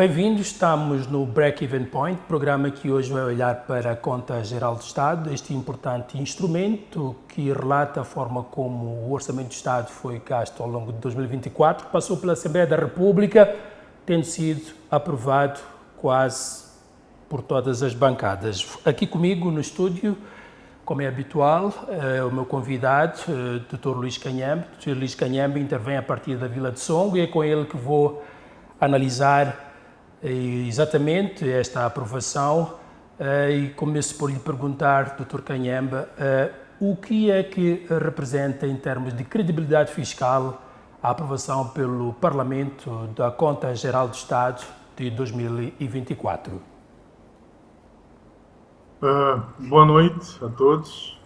Bem-vindos, estamos no Break-Even Point, programa que hoje vai olhar para a Conta Geral do Estado, este importante instrumento que relata a forma como o Orçamento do Estado foi gasto ao longo de 2024, passou pela Assembleia da República, tendo sido aprovado quase por todas as bancadas. Aqui comigo no estúdio, como é habitual, é o meu convidado, Dr. Luís Canhembe. Dr. Luís Canhembe intervém a partir da Vila de Songo e é com ele que vou analisar exatamente esta aprovação e começo por lhe perguntar, Dr. Canhembe, o que é que representa em termos de credibilidade fiscal a aprovação pelo Parlamento da Conta Geral do Estado de 2024? Boa noite a todos,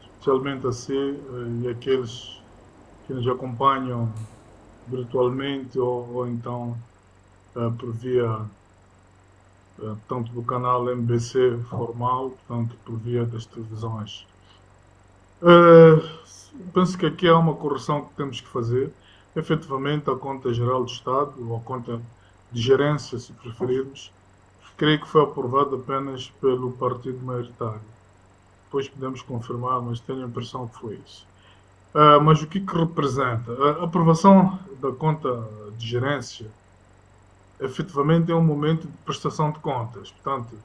especialmente a si e aqueles que nos acompanham virtualmente ou então por via tanto do canal MBC formal, tanto por via das televisões. Penso que aqui há uma correção que temos que fazer. Efetivamente, a Conta Geral do Estado, ou a Conta de Gerência, se preferirmos, creio que foi aprovada apenas pelo partido maioritário. Depois podemos confirmar, mas tenho a impressão que foi isso. Mas o que representa? A aprovação da conta de gerência, efetivamente, é um momento de prestação de contas. Portanto,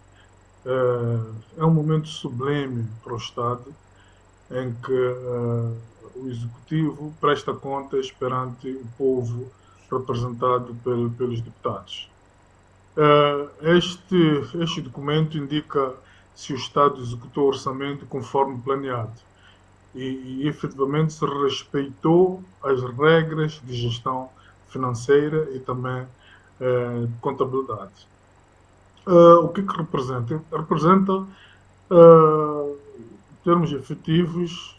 é um momento sublime para o Estado, em que o Executivo presta contas perante o povo representado pelos deputados. Este documento indica se o Estado executou o orçamento conforme planeado e efetivamente se respeitou as regras de gestão financeira e também de contabilidade. O que representa? Representa, em termos efetivos,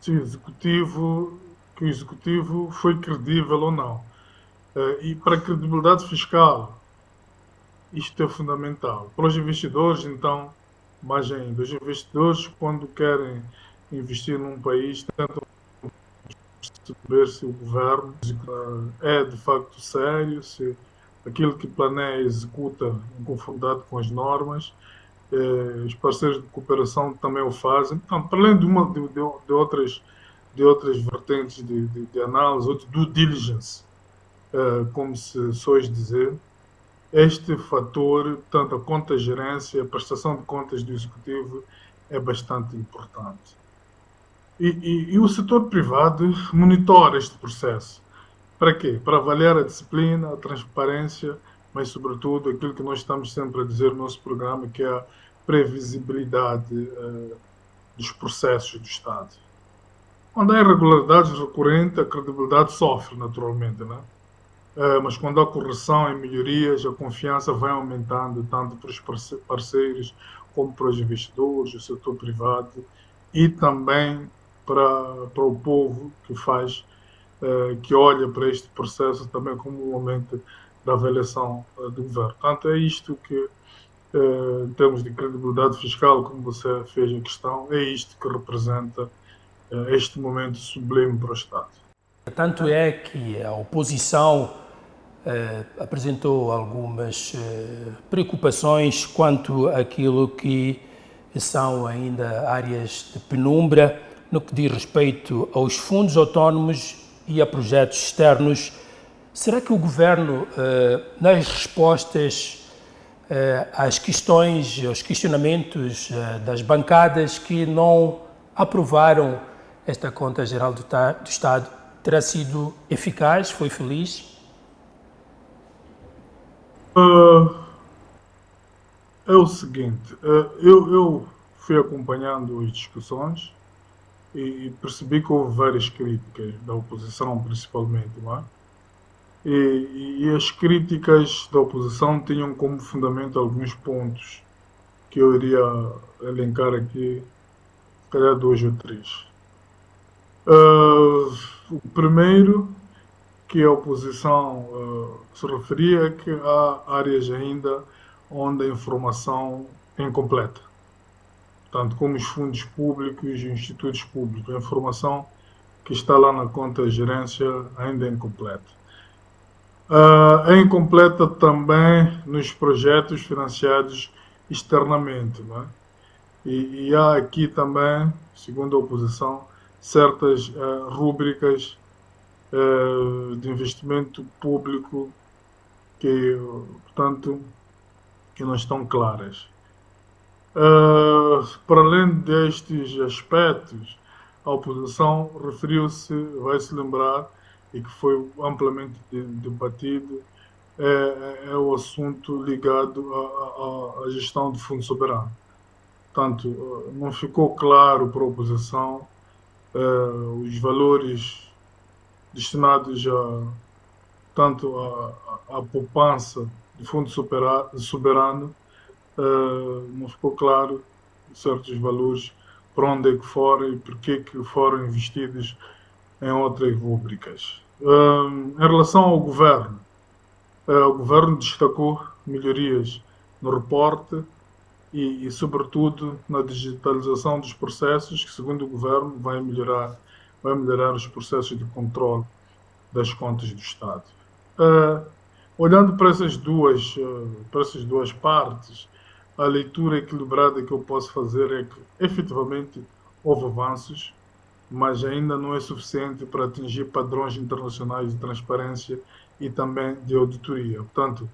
se que o Executivo foi credível ou não. E para a credibilidade fiscal, isto é fundamental. Para os investidores, então, mais ainda, os investidores, quando querem investir num país, tentam perceber se o governo é de facto sério, se aquilo que planeia executa em conformidade com as normas. Os parceiros de cooperação também o fazem. Então, para além de outras vertentes de análise, ou de due diligence, como se sois dizer, este fator, tanto a conta gerência, a prestação de contas do Executivo, é bastante importante. E o setor privado monitora este processo. Para quê? Para avaliar a disciplina, a transparência, mas, sobretudo, aquilo que nós estamos sempre a dizer no nosso programa, que é a previsibilidade dos processos do Estado. Quando há irregularidades recorrentes, a credibilidade sofre, naturalmente, né? Mas quando há correção e melhorias, a confiança vai aumentando tanto para os parceiros como para os investidores, o setor privado e também para o povo que olha para este processo também como um momento da avaliação do governo. Portanto, é isto que, em termos de credibilidade fiscal, como você fez a questão, é isto que representa este momento sublime para o Estado. Tanto é que a oposição apresentou algumas preocupações quanto àquilo que são ainda áreas de penumbra no que diz respeito aos fundos autónomos e a projetos externos. Será que o Governo, nas respostas às questões, aos questionamentos das bancadas que não aprovaram esta Conta Geral do Estado, terá sido eficaz, foi feliz? É o seguinte, eu fui acompanhando as discussões e percebi que houve várias críticas da oposição, principalmente, não é? E as críticas da oposição tinham como fundamento alguns pontos que eu iria elencar aqui, se calhar dois ou três. O primeiro que a oposição se referia é que há áreas ainda onde a informação é incompleta, tanto como os fundos públicos e os institutos públicos. A informação que está lá na conta de gerência ainda é incompleta. É incompleta também nos projetos financiados externamente, não é? E há aqui também, segundo a oposição, certas rúbricas de investimento público que, portanto, que não estão claras. Para além destes aspectos, a oposição referiu-se, vai-se lembrar, e que foi amplamente debatido, é o assunto ligado à gestão do Fundo Soberano. Portanto, não ficou claro para a oposição os valores destinados tanto à poupança do Fundo Soberano, não ficou claro certos valores para onde é que foram e por que foram investidos em outras rúbricas. Em relação ao governo, o governo destacou melhorias no reporte sobretudo, na digitalização dos processos, que, segundo o governo, vai melhorar os processos de controle das contas do Estado. Uh, Olhando para essas duas partes, a leitura equilibrada que eu posso fazer é que, efetivamente, houve avanços, mas ainda não é suficiente para atingir padrões internacionais de transparência e também de auditoria. Portanto,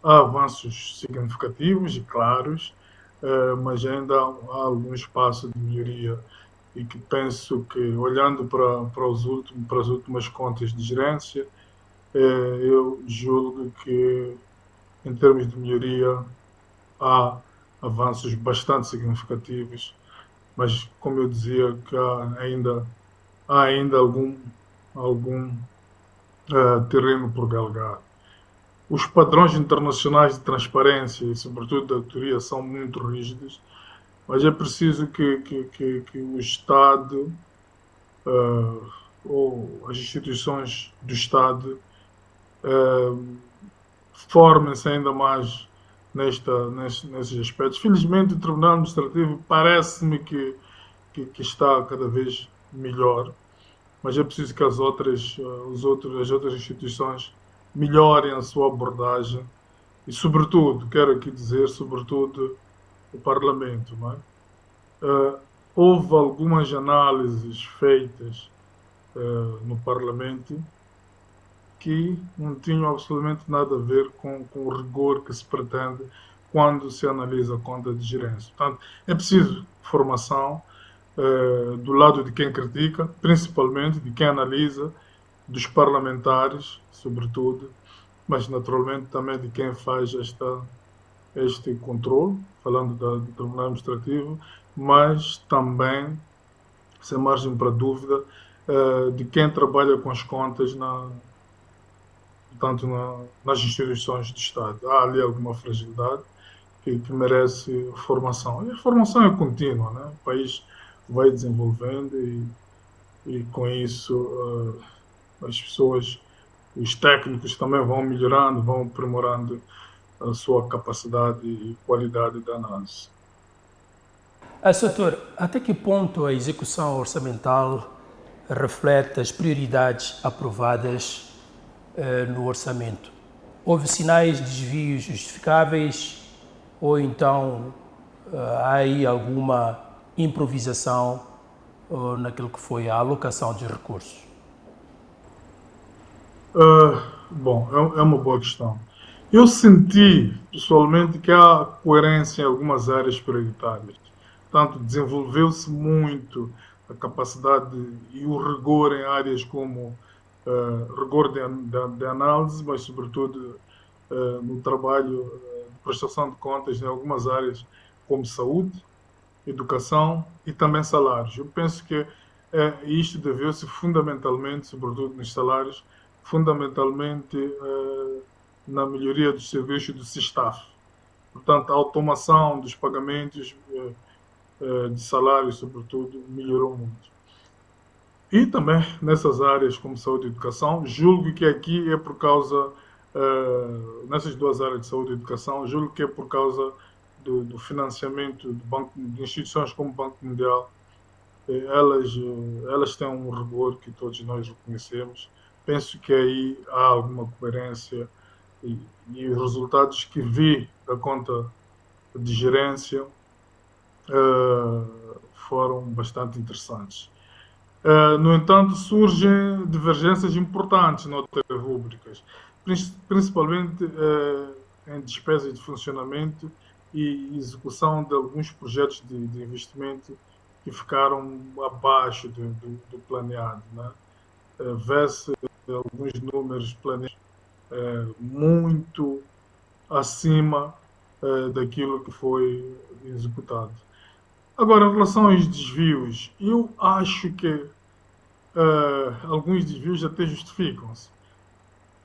há avanços significativos e claros, mas ainda há algum espaço de melhoria e que penso que, olhando para as últimas contas de gerência, eu julgo que, em termos de melhoria, há avanços bastante significativos, mas, como eu dizia, que há ainda algum terreno por galgar. Os padrões internacionais de transparência e, sobretudo, da auditoria são muito rígidos, mas é preciso que o Estado ou as instituições do Estado formem-se ainda mais nesses aspectos. Felizmente, o Tribunal Administrativo parece-me que está cada vez melhor, mas é preciso que as outras instituições melhorem a sua abordagem e, sobretudo, quero aqui dizer, sobretudo, o Parlamento. Não é? Houve algumas análises feitas no Parlamento que não tinham absolutamente nada a ver com o rigor que se pretende quando se analisa a conta de gerência. Portanto, é preciso formação do lado de quem critica, principalmente de quem analisa, dos parlamentares, sobretudo, mas naturalmente também de quem faz este controle, falando do Tribunal Administrativo, mas também, sem margem para dúvida, de quem trabalha com as contas tanto nas instituições do Estado. Há ali alguma fragilidade que merece formação. E a formação é contínua, né? O país vai desenvolvendo e com isso as pessoas, os técnicos também vão melhorando, vão aprimorando a sua capacidade e qualidade de análise. Soutor, até que ponto a execução orçamental reflete as prioridades aprovadas no orçamento? Houve sinais de desvios justificáveis ou então há aí alguma improvisação naquilo que foi a alocação dos recursos? Bom, é uma boa questão. Eu senti, pessoalmente, que há coerência em algumas áreas prioritárias. Portanto, desenvolveu-se muito a capacidade e o rigor em áreas como rigor de análise, mas, sobretudo, no trabalho de prestação de contas em algumas áreas como saúde, educação e também salários. Eu penso que isto deveu-se fundamentalmente, sobretudo nos salários, fundamentalmente na melhoria dos serviços do SISTAF. Portanto, a automação dos pagamentos de salários, sobretudo, melhorou muito. E também nessas áreas como saúde e educação, julgo que aqui é por causa, nessas duas áreas de saúde e educação, julgo que é por causa do financiamento de instituições como o Banco Mundial. Elas têm um rigor que todos nós reconhecemos, penso que aí há alguma coerência e, e os resultados que vi da conta de gerência foram bastante interessantes. No entanto, surgem divergências importantes noutras rúbricas, principalmente em despesas de funcionamento e execução de alguns projetos de investimento que ficaram abaixo do planeado, né? Vê-se alguns números planeados muito acima daquilo que foi executado. Agora, em relação aos desvios, eu acho que alguns desvios até justificam-se.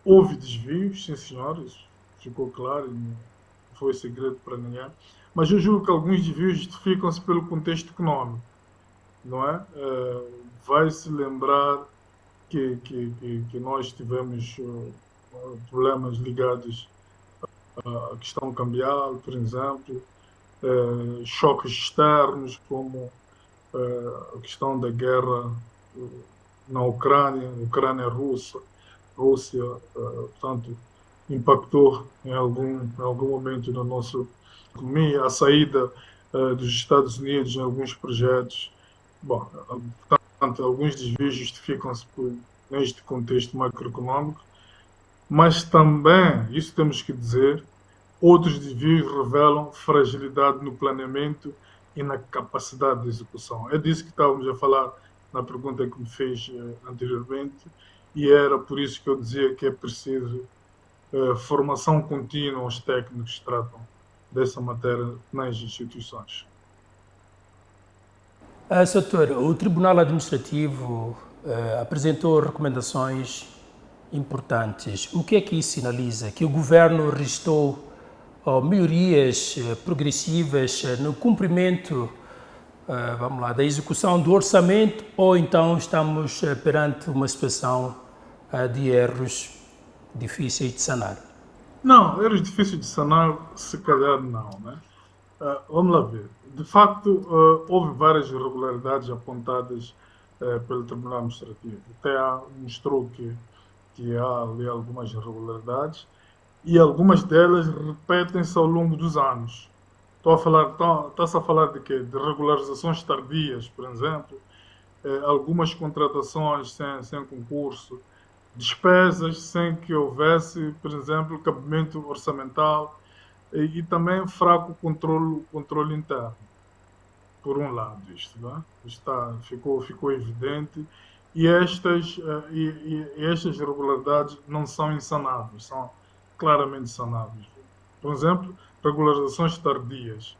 Houve desvios, sim senhores, ficou claro, não foi segredo para ninguém, mas eu julgo que alguns desvios justificam-se pelo contexto econômico, não é? Vai-se lembrar que nós tivemos problemas ligados à questão cambial, por exemplo, choques externos, como a questão da guerra na Ucrânia, Rússia, portanto, impactou em algum momento na nossa economia, a saída dos Estados Unidos em alguns projetos. Bom, portanto, alguns desvios justificam-se neste contexto macroeconómico, mas também, isso temos que dizer, outros desvios revelam fragilidade no planeamento e na capacidade de execução. É disso que estávamos a falar na pergunta que me fez anteriormente, e era por isso que eu dizia que é preciso formação contínua aos técnicos que tratam dessa matéria nas instituições. Sr. Doutor, o Tribunal Administrativo apresentou recomendações importantes. O que é que isso sinaliza? Que o Governo restou melhorias progressivas no cumprimento vamos lá, da execução do orçamento, ou então estamos perante uma situação de erros difíceis de sanar? Não, erros difíceis de sanar, se calhar não, né? Vamos lá ver. De facto, houve várias irregularidades apontadas pelo Tribunal Administrativo. Até mostrou que há ali algumas irregularidades e algumas delas repetem-se ao longo dos anos. Está-se a falar de quê? De regularizações tardias, por exemplo, algumas contratações sem concurso, despesas sem que houvesse, por exemplo, cabimento orçamental e também fraco controle interno, por um lado, isto, não é? Ficou evidente e estas irregularidades não são insanáveis, são claramente sanáveis. Por exemplo, regularizações tardias.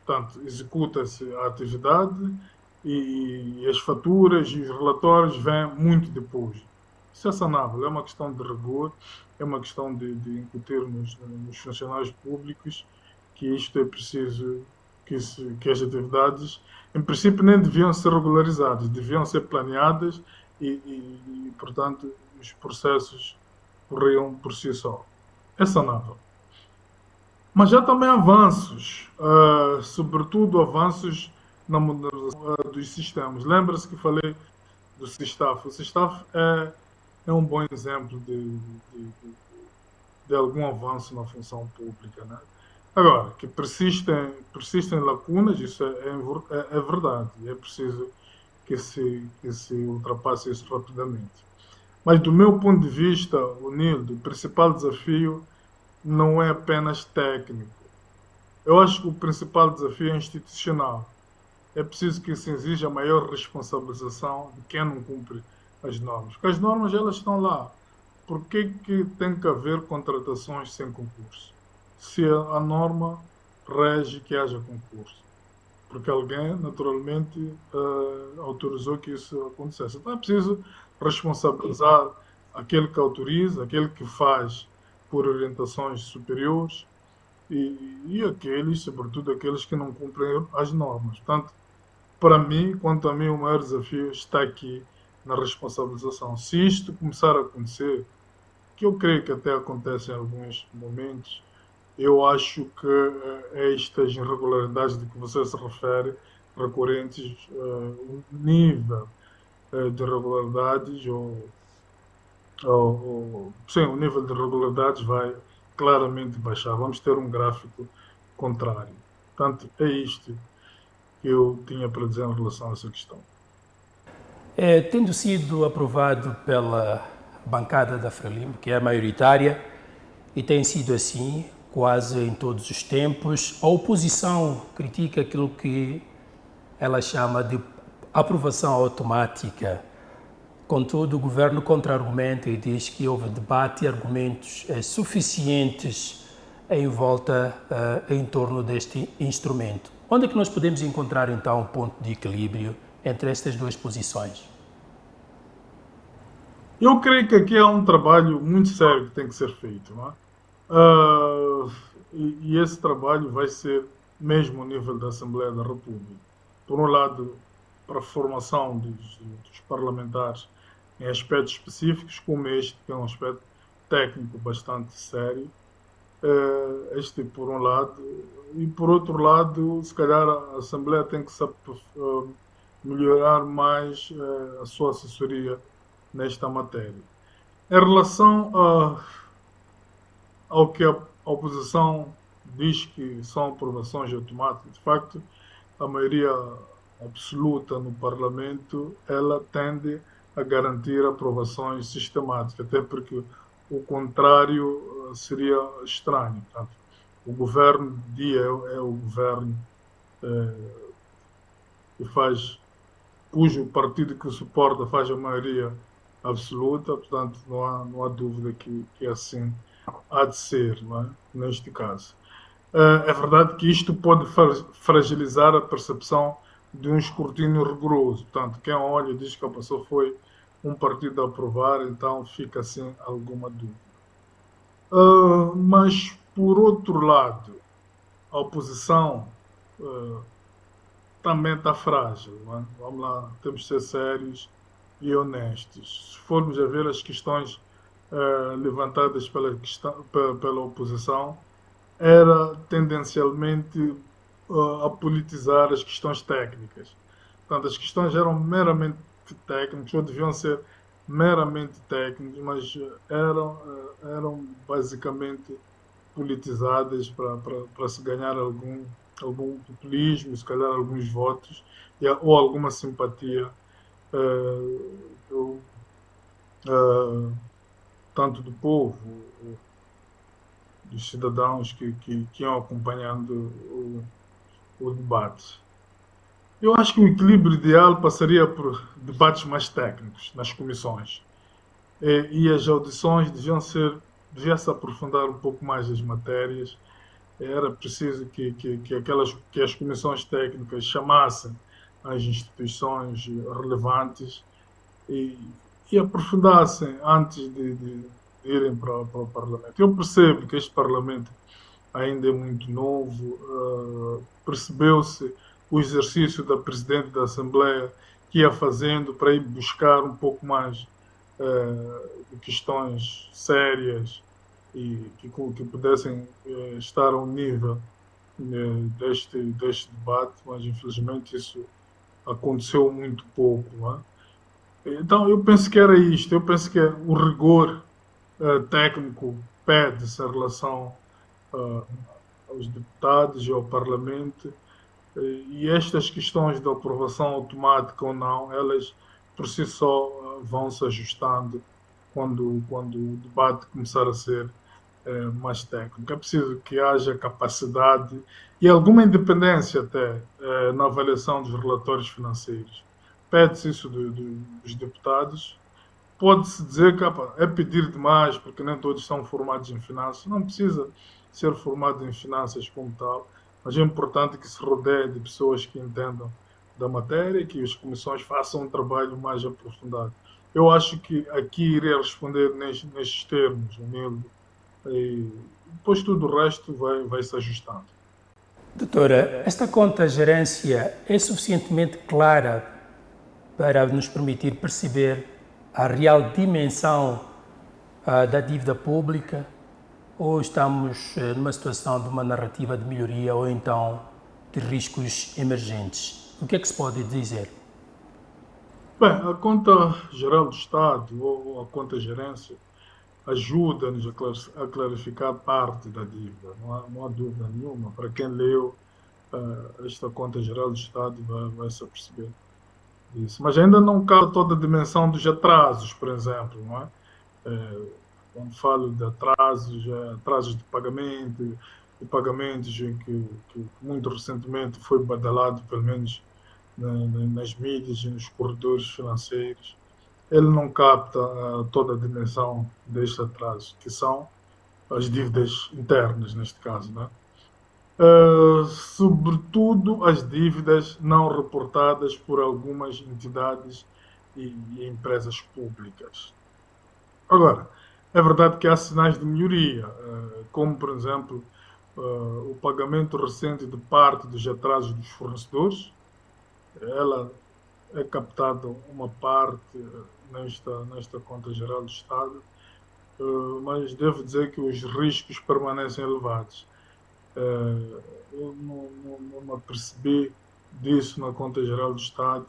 Portanto, executa-se a atividade e as faturas e os relatórios vêm muito depois. Isso é sanável, é uma questão de rigor, é uma questão de incutir nos funcionários públicos que isto é preciso, que as atividades, em princípio, nem deviam ser regularizadas, deviam ser planeadas portanto, os processos corriam por si só. É sanável. Mas já também avanços, sobretudo avanços na modernização dos sistemas. Lembra-se que falei do SISTAF. O SISTAF é um bom exemplo de algum avanço na função pública, né? Agora, que persistem lacunas, isso é verdade. É preciso que se ultrapasse isso rapidamente. Mas, do meu ponto de vista, Nildo, o principal desafio não é apenas técnico. Eu acho que o principal desafio é institucional. É preciso que se exija maior responsabilização de quem não cumpre as normas. Porque as normas, elas estão lá. Por que tem que haver contratações sem concurso? Se a norma rege que haja concurso. Porque alguém, naturalmente, autorizou que isso acontecesse. Então é preciso responsabilizar aquele que autoriza, aquele que faz por orientações superiores e aqueles, sobretudo aqueles que não cumprem as normas. Portanto, para mim, quanto a mim, o maior desafio está aqui na responsabilização. Se isto começar a acontecer, que eu creio que até acontece em alguns momentos, eu acho que estas irregularidades de que você se refere, recorrentes, o nível de irregularidades ou sim, o nível de irregularidades vai claramente baixar. Vamos ter um gráfico contrário. Portanto, é isto que eu tinha para dizer em relação a essa questão. Tendo sido aprovado pela bancada da Frelimo, que é a maioritária, e tem sido assim quase em todos os tempos, a oposição critica aquilo que ela chama de aprovação automática. Contudo, o governo contra-argumenta e diz que houve debate e argumentos suficientes em volta, em torno deste instrumento. Onde é que nós podemos encontrar, então, um ponto de equilíbrio entre estas duas posições? Eu creio que aqui há um trabalho muito sério que tem que ser feito, não é? Ah, e esse trabalho vai ser mesmo ao nível da Assembleia da República. Por um lado, para a formação dos parlamentares em aspectos específicos, como este, que é um aspecto técnico bastante sério, este por um lado, e por outro lado, se calhar a Assembleia tem que melhorar mais a sua assessoria nesta matéria. Em relação ao que a oposição diz que são aprovações automáticas, de facto, a maioria absoluta no Parlamento, ela tende a garantir aprovações sistemáticas, até porque o contrário seria estranho. Portanto, o governo de dia é o governo que faz, cujo partido que o suporta faz a maioria absoluta, portanto, não há dúvida que assim há de ser, não é? Neste caso. É verdade que isto pode fragilizar a percepção de um escrutínio rigoroso. Portanto, quem olha e diz que a pessoa foi um partido a aprovar, então fica assim alguma dúvida. Mas, por outro lado, a oposição também está frágil. Não é? Vamos lá, temos de ser sérios e honestos. Se formos a ver as questões levantadas pela oposição, era tendencialmente a politizar as questões técnicas. Portanto, as questões eram meramente técnicas, ou deviam ser meramente técnicas, mas eram basicamente politizadas para se ganhar algum populismo, se calhar alguns votos, ou alguma simpatia do, tanto do povo, dos cidadãos que iam acompanhando o debate. Eu acho que o equilíbrio ideal passaria por debates mais técnicos nas comissões. E as audições devia-se aprofundar um pouco mais as matérias. Era preciso que as comissões técnicas chamassem as instituições relevantes e, e aprofundassem antes de irem para o Parlamento. Eu percebo que este Parlamento ainda é muito novo, percebeu-se o exercício da Presidente da Assembleia que ia fazendo para ir buscar um pouco mais de questões sérias e que pudessem estar ao nível deste debate, mas infelizmente isso aconteceu muito pouco. Não é? Então eu penso que era isto, eu penso que o rigor técnico pede-se em relação aos deputados e ao Parlamento, e estas questões da aprovação automática ou não, elas por si só vão se ajustando quando o debate começar a ser mais técnico. É preciso que haja capacidade e alguma independência até na avaliação dos relatórios financeiros. Pede-se isso dos deputados. Pode-se dizer que é pedir demais, porque nem todos são formados em finanças. Não precisa ser formado em finanças como tal, mas é importante que se rodeie de pessoas que entendam da matéria e que as comissões façam um trabalho mais aprofundado. Eu acho que aqui iria responder nestes termos, Nildo, e depois tudo o resto vai se ajustando. Doutora, esta conta-gerência é suficientemente clara para nos permitir perceber a real dimensão da dívida pública, ou estamos numa situação de uma narrativa de melhoria ou então de riscos emergentes? O que é que se pode dizer? Bem, a conta geral do Estado ou a conta gerência ajuda-nos a clarificar parte da dívida, não há dúvida nenhuma. Para quem leu esta conta geral do Estado vai se aperceber disso. Mas ainda não cabe toda a dimensão dos atrasos, por exemplo, não é? Quando falo de atrasos, atrasos de pagamentos que muito recentemente foi badalado, pelo menos nas mídias e nos corredores financeiros, ele não capta toda a dimensão deste atraso, que são as dívidas internas, neste caso, né? Sobretudo as dívidas não reportadas por algumas entidades e empresas públicas. Agora, é verdade que há sinais de melhoria, como, por exemplo, o pagamento recente de parte dos atrasos dos fornecedores. Ela é captada uma parte nesta conta geral do Estado, mas devo dizer que os riscos permanecem elevados. Eu não me apercebi disso na conta geral do Estado.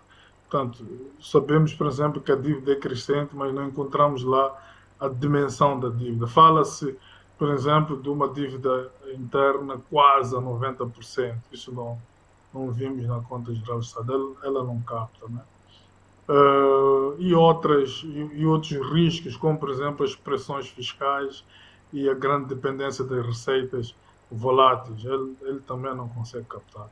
Portanto, sabemos, por exemplo, que a dívida é crescente, mas não encontramos lá a dimensão da dívida. Fala-se, por exemplo, de uma dívida interna quase a 90%. Isso não vimos na conta geral do Estado. Ela não capta, né? E outros riscos, como por exemplo as pressões fiscais e a grande dependência das receitas voláteis, ele também não consegue captar.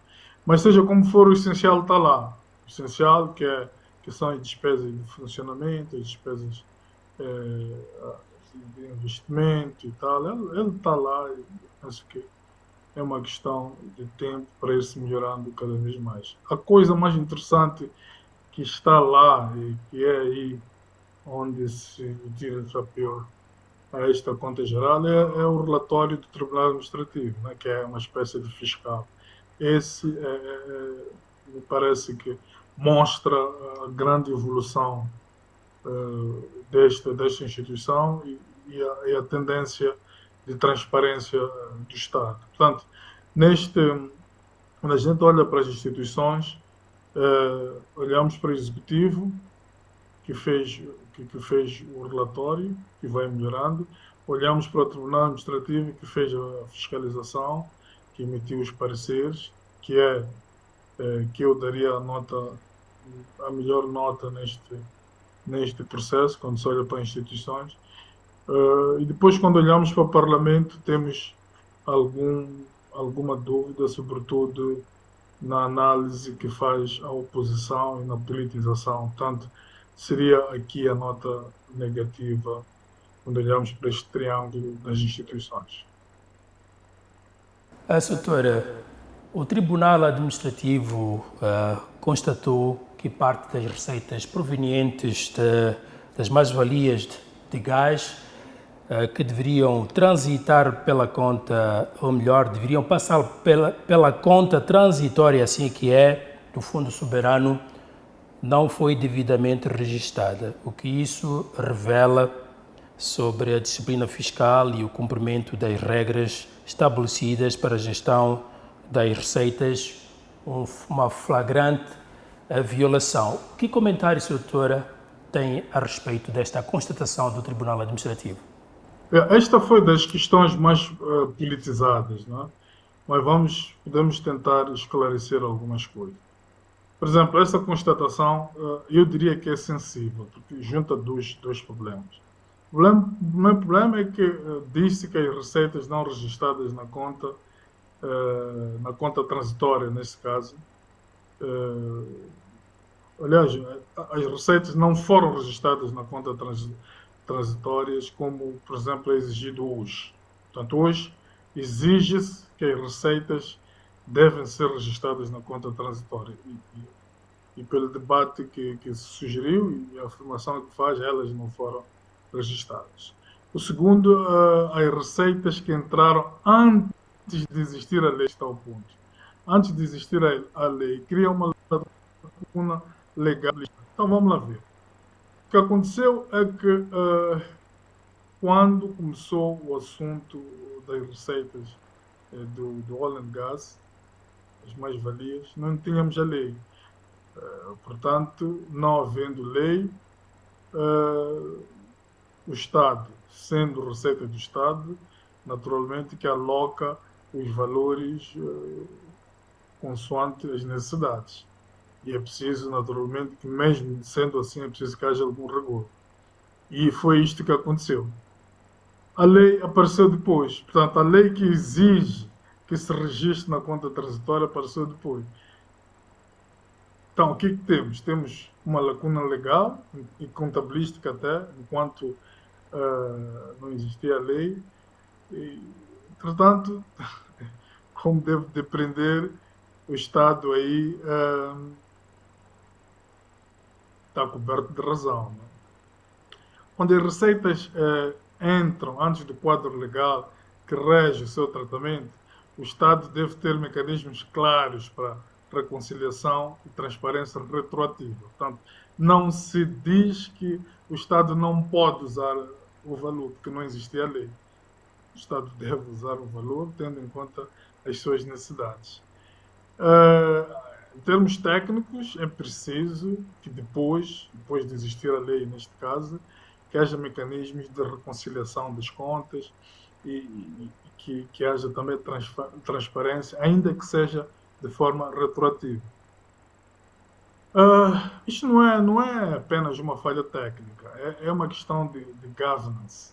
Mas seja como for, o essencial está lá. O essencial que são as despesas de funcionamento, as despesas de investimento e tal, ele está lá e penso que é uma questão de tempo para ir se melhorando cada vez mais. A coisa mais interessante que está lá e que é aí onde se tira o chapéu a esta conta geral é o relatório do Tribunal Administrativo, né, que é uma espécie de fiscal. Esse me parece que mostra a grande evolução desta instituição e a tendência de transparência do Estado. Portanto, quando a gente olha para as instituições, olhamos para o Executivo, que fez o relatório, que vai melhorando. Olhamos para o Tribunal Administrativo, que fez a fiscalização, que emitiu os pareceres, que eu daria a melhor nota neste processo, quando se olha para instituições. E depois, quando olhamos para o Parlamento, temos alguma dúvida, sobretudo na análise que faz a oposição e na politização. Portanto, seria aqui a nota negativa quando olhamos para este triângulo das instituições. Doutora, o Tribunal Administrativo constatou que parte das receitas provenientes das mais-valias de gás que deveriam transitar pela conta, ou melhor, deveriam passar pela conta transitória, assim que é, do Fundo Soberano, não foi devidamente registada. O que isso revela sobre a disciplina fiscal e o cumprimento das regras estabelecidas para a gestão das receitas, uma flagrante violação. Que comentário, doutora, tem a respeito desta constatação do Tribunal Administrativo? Esta foi das questões mais politizadas, não é? Mas podemos tentar esclarecer algumas coisas. Por exemplo, essa constatação, eu diria que é sensível, porque junta dois problemas. O primeiro problema é que diz-se que as receitas não registradas na conta transitória, nesse caso, aliás, as receitas não foram registradas na conta transitórias, como, por exemplo, é exigido hoje. Portanto, hoje exige-se que as receitas devem ser registradas na conta transitória. E pelo debate que se sugeriu e a afirmação que faz, elas não foram registradas. O segundo, as receitas que entraram antes de existir a lei, está ao ponto. Antes de existir a lei, cria uma lacuna legal. Então vamos lá ver. O que aconteceu é que quando começou o assunto das receitas do oil and gas, as mais-valias, não tínhamos a lei. Portanto, não havendo lei, o Estado, sendo receita do Estado, naturalmente que aloca os valores consoante as necessidades. E é preciso, naturalmente, que mesmo sendo assim, é preciso que haja algum rigor. E foi isto que aconteceu. A lei apareceu depois. Portanto, a lei que exige que se registre na conta transitória apareceu depois. Então, o que é que temos? Temos uma lacuna legal e contabilística até, enquanto não existia a lei. E, entretanto, como deve depender, o Estado aí está coberto de razão. Né? Quando as receitas entram antes do quadro legal que rege o seu tratamento, o Estado deve ter mecanismos claros para reconciliação e transparência retroativa. Portanto, não se diz que o Estado não pode usar o valor, porque não existia a lei. O Estado deve usar o valor tendo em conta as suas necessidades. Em termos técnicos, é preciso que depois de existir a lei, neste caso, que haja mecanismos de reconciliação das contas e que haja também transparência, ainda que seja de forma retroativa. Isto não é apenas uma falha técnica, é uma questão de governance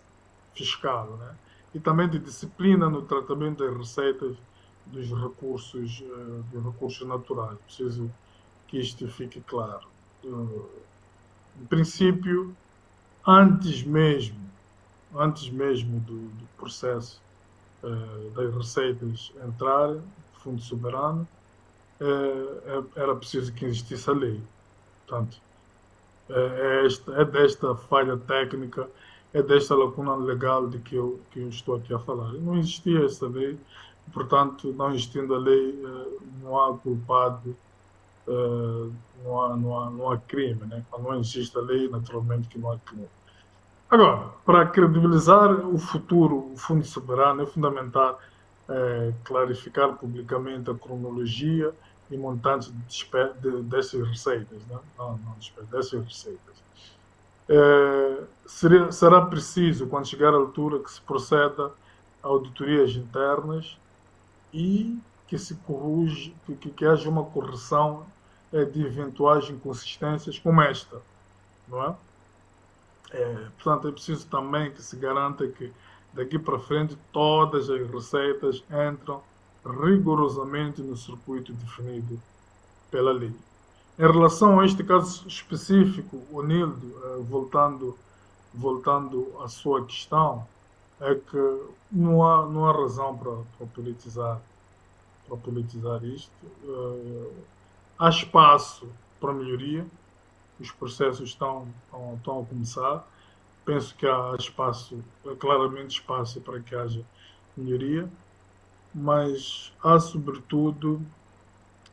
fiscal, né? E também de disciplina no tratamento das receitas dos recursos naturais. Preciso que isto fique claro. Em princípio, antes mesmo, antes mesmo do processo das receitas entrarem, Fundo Soberano, era preciso que existisse a lei. Portanto, é desta falha técnica, é desta lacuna legal de que eu estou aqui a falar. Não existia essa lei, portanto, não existindo a lei, não há culpado, não há crime. Né? Quando não existe a lei, naturalmente que não há crime. Agora, para credibilizar o futuro, o Fundo Soberano, é fundamental clarificar publicamente a cronologia e montantes dessas receitas, né? Não, dessas receitas. Será preciso, quando chegar à altura, que se proceda a auditorias internas e que se corrige, que haja uma correção de eventuais inconsistências como esta, não é? Portanto, é preciso também que se garanta que daqui para frente todas as receitas entram rigorosamente no circuito definido pela lei. Em relação a este caso específico, o Nildo, voltando à sua questão, é que não há razão para politizar isto. Há espaço para melhoria, os processos estão a começar. Penso que há claramente espaço para que haja melhoria, mas há sobretudo,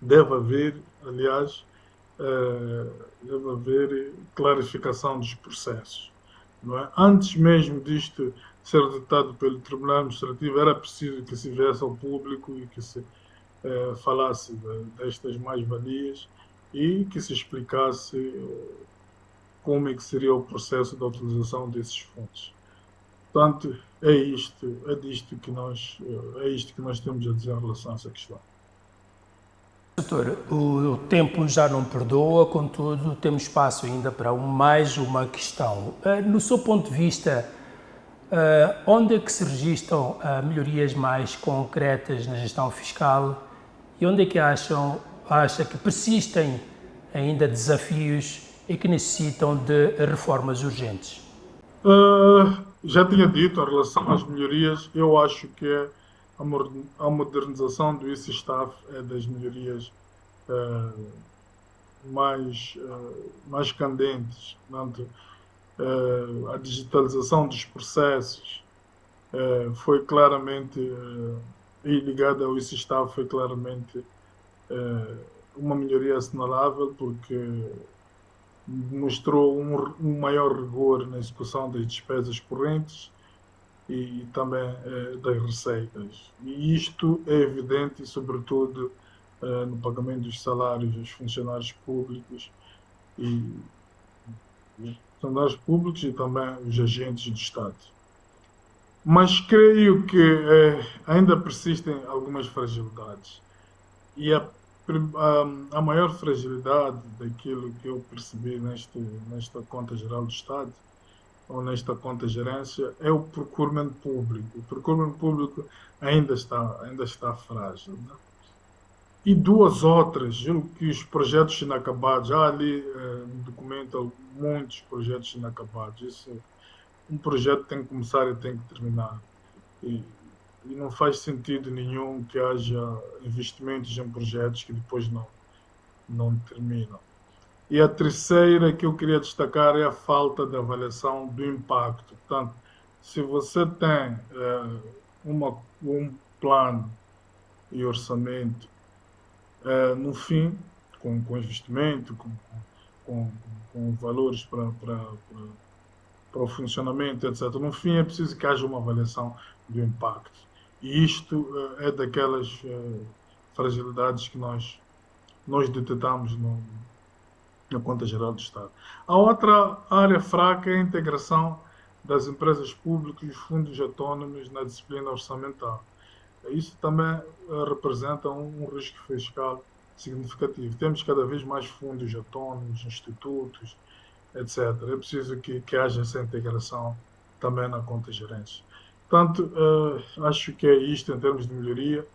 deve haver, aliás, deve haver clarificação dos processos. Não é? Antes mesmo disto ser ditado pelo Tribunal Administrativo, era preciso que se viesse ao público e que se falasse destas mais-valias e que se explicasse como é que seria o processo da utilização desses fundos. Portanto, é isto que nós temos a dizer em relação a essa questão. Doutor, o tempo já não perdoa, contudo, temos espaço ainda para mais uma questão. No seu ponto de vista, onde é que se registram melhorias mais concretas na gestão fiscal e onde é que acha que persistem ainda desafios e que necessitam de reformas urgentes? Já tinha dito, em relação às melhorias, eu acho que a modernização do ICE-Staff é das melhorias mais candentes. Portanto, a digitalização dos processos foi claramente, e ligada ao ICE-Staff, foi claramente uma melhoria assinalável, porque mostrou um maior rigor na execução das despesas correntes e também das receitas. E isto é evidente, sobretudo, no pagamento dos salários dos funcionários públicos e também os agentes do Estado. Mas creio que ainda persistem algumas fragilidades. E a maior fragilidade daquilo que eu percebi nesta conta geral do Estado, ou nesta conta gerência, é o procurement público. O procurement público ainda está frágil. Né? E duas outras, julgo que os projetos inacabados, já ali no documento muitos projetos inacabados. Isso, um projeto tem que começar e tem que terminar. E não faz sentido nenhum que haja investimentos em projetos que depois não terminam. E a terceira que eu queria destacar é a falta de avaliação do impacto. Portanto, se você tem um plano e orçamento, no fim, com investimento, com valores para o funcionamento, etc. No fim, é preciso que haja uma avaliação do impacto. E isto é daquelas fragilidades que nós detectamos na Conta Geral do Estado. A outra área fraca é a integração das empresas públicas e os fundos autónomos na disciplina orçamental. Isso também representa um risco fiscal significativo. Temos cada vez mais fundos autónomos, institutos, etc. É preciso que haja essa integração também na conta gerência. Portanto, acho que é isto em termos de melhoria,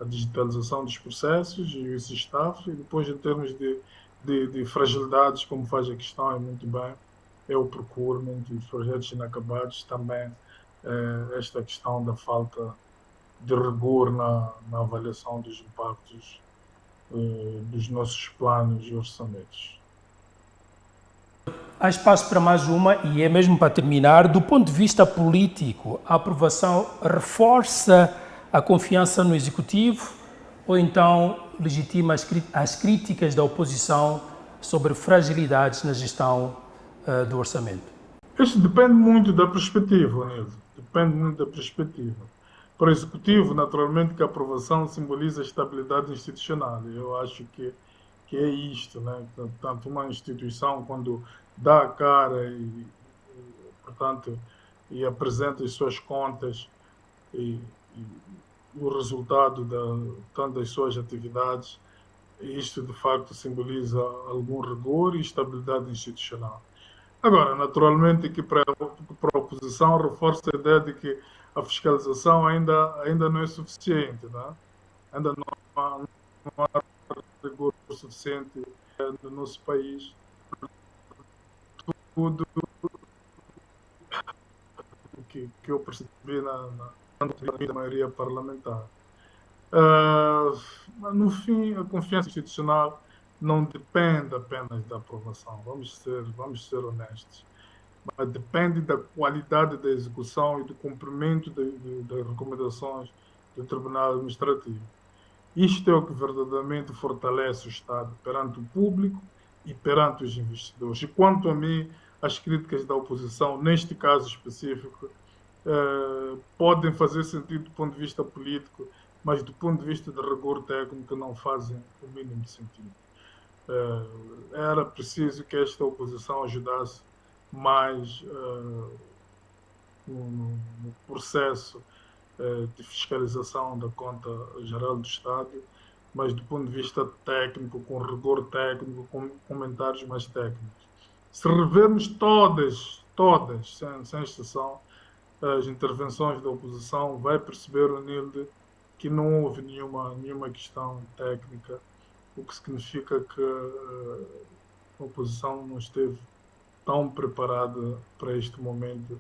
a digitalização dos processos e os staff, e depois em termos de fragilidades, como faz a questão, é muito bem, é o procurement e os projetos inacabados, também esta questão da falta de rigor na avaliação dos impactos dos nossos planos e orçamentos. Há espaço para mais uma, e é mesmo para terminar. Do ponto de vista político, a aprovação reforça a confiança no Executivo ou então legitima as críticas da oposição sobre fragilidades na gestão do orçamento? Isto depende muito da perspectiva, Nildo. Depende muito da perspectiva. Para o Executivo, naturalmente, que a aprovação simboliza a estabilidade institucional. Eu acho que é isto, né? Portanto, uma instituição, quando dá a cara portanto, e apresenta as suas contas e o resultado tanto das suas atividades, isto de facto simboliza algum rigor e estabilidade institucional. Agora, naturalmente, que para a oposição reforça a ideia de que a fiscalização ainda não é suficiente, né? Ainda não há rigor suficiente no nosso país. Tudo que eu percebi na maioria parlamentar. No fim, a confiança institucional não depende apenas da aprovação, vamos ser honestos, mas depende da qualidade da execução e do cumprimento das recomendações do Tribunal Administrativo. Isto é o que verdadeiramente fortalece o Estado perante o público e perante os investidores. E quanto a mim, as críticas da oposição, neste caso específico, podem fazer sentido do ponto de vista político, mas do ponto de vista de rigor técnico não fazem o mínimo de sentido. Era preciso que esta oposição ajudasse mais no processo de fiscalização da Conta Geral do Estado, mas do ponto de vista técnico, com rigor técnico, com comentários mais técnicos. Se revermos todas, sem exceção, as intervenções da oposição, vai perceber, o Nilde, que não houve nenhuma questão técnica, o que significa que a oposição não esteve tão preparada para este momento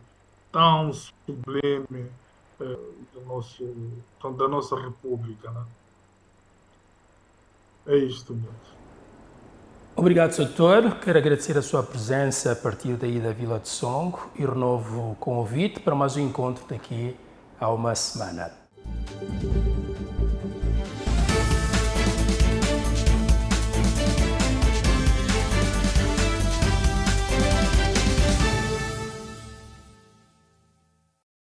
tão sublime da nossa República. Né? É isto mesmo. Obrigado, Sr. Doutor. Quero agradecer a sua presença a partir daí da Vila de Songo e renovo o convite para mais um encontro daqui a uma semana.